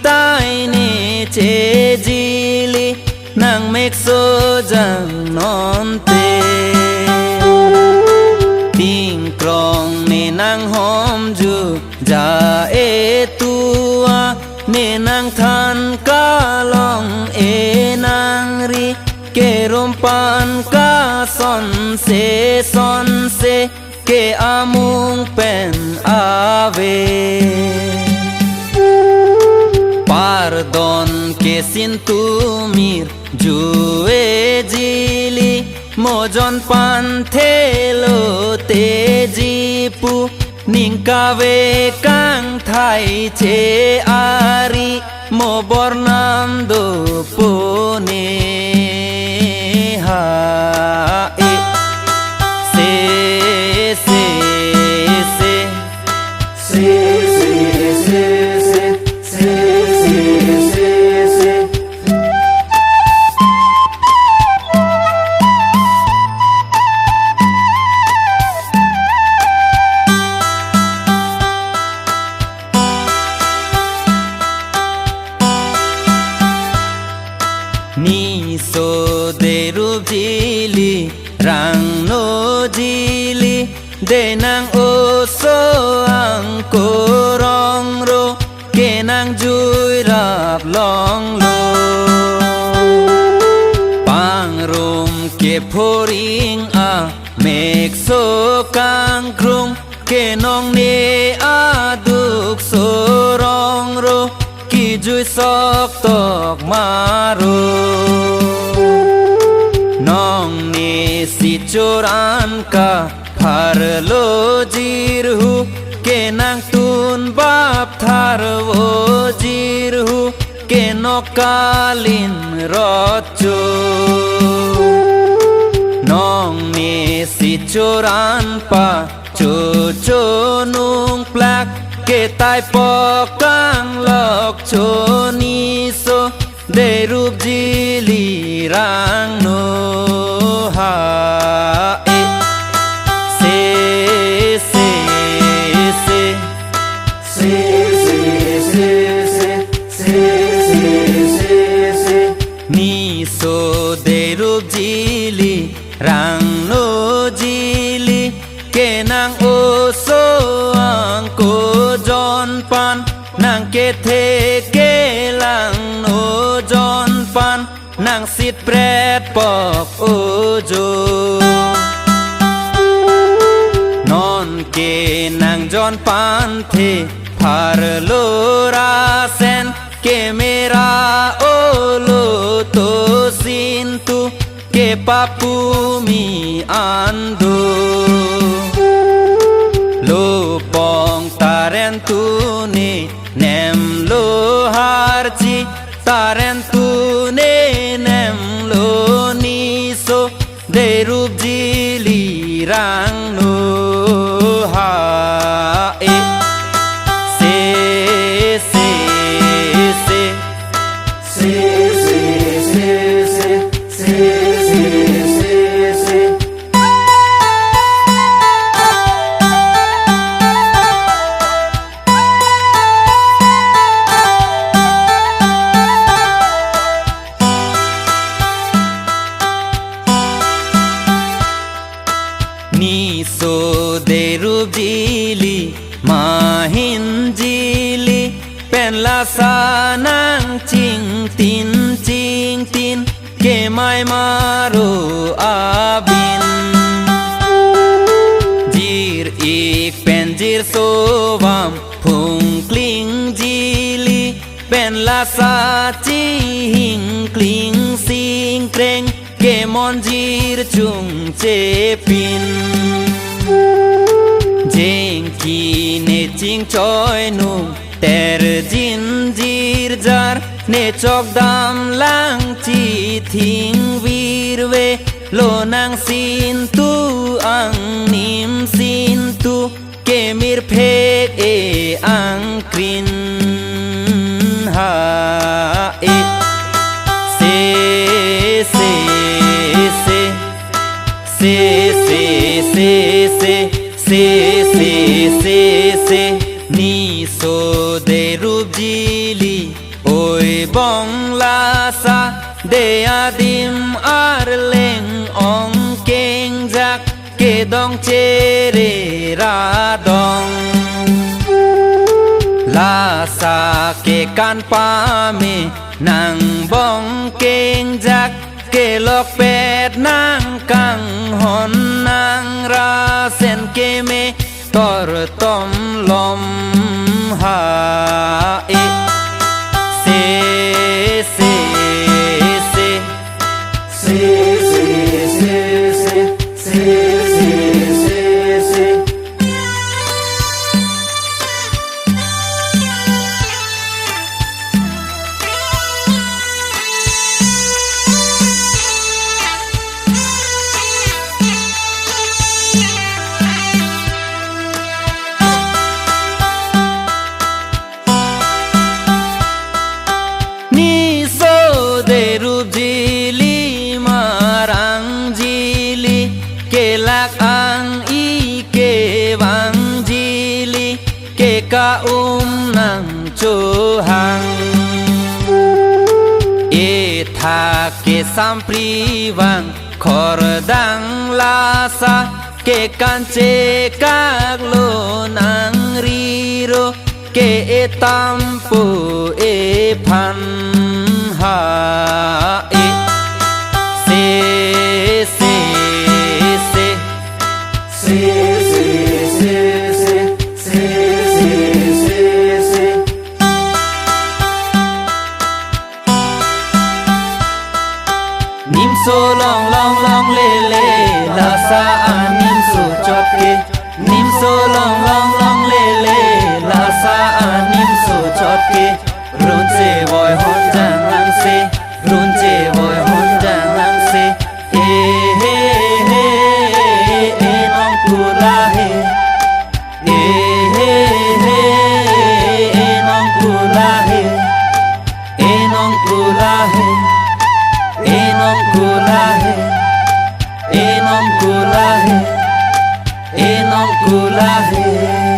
tai nè chế jili nang mek so jang non te ting krong nè nang hom ju ja e tua nè nang than ka long e nang ri ke rompan ka son se ke amung pen ave pardon ke sintumir jue jili mojon pan thelo te jipu ningkawe kang thai che ari mo bornam do pone ha e se ni so de rup jili rang no jili de nang o so ang ko rong ro ke nang jui rap long lo pang rum ke phoring a mek so kang krung ke nong ne a duk so rong ro ki jui sok tok maro nong ne si choran ka phar lo jirhu ke nang tun bap thar wo jirhu ke nokalin rocho nong ne si choran pa cho nung plak ke tai po kang lok cho ni so de rup jili rang no ha e ni so de rup jili rang no jili ke nang o so ang ko jon pan nang ke the ke lang no jon pan nang sit pret pok o jo non ke nang jon pan the phar lo ra sen ke mera o lo to sin tu ke papu mi ando lo pong taren tu ne nem lo har chi taren tu ne nem lo ni so de rup jili rang no ha e ni so de rup jili mahin jili pen la sa nang ching tin ke mai maro abin jir ik pen jir so vam phung kling jili pen la sa chi hing kling sing kreng ke mon jir chung che pin jeng ki ne ching choi nung ter jin jir jar ne chok dam lang chi thing vir ve lo nang sin tu ang nim sin tu ke mir phek e ang krin ha e se ni so de rup jili dong che re ra dong la sa ke kan pa me nang bong keng jak ke lok pet nang kang hon nang ra sen ke me tor tom lom ha e se se se se se se se ang i ke wang jili ke ka nang chu hang e tha ke sam pri wang khor dang la sa ke kan che các lo nang ri ro ke e tam pu e phan ha e se se nim so long long long le le la sa nim so chot ke nim so long long long le le la sa nim so chot ke run che boy hon jang lang se run che boy hon jang lang se he nong ku la he nong ku la he nong ku la he nong ku la he nong ku la he nong ku la he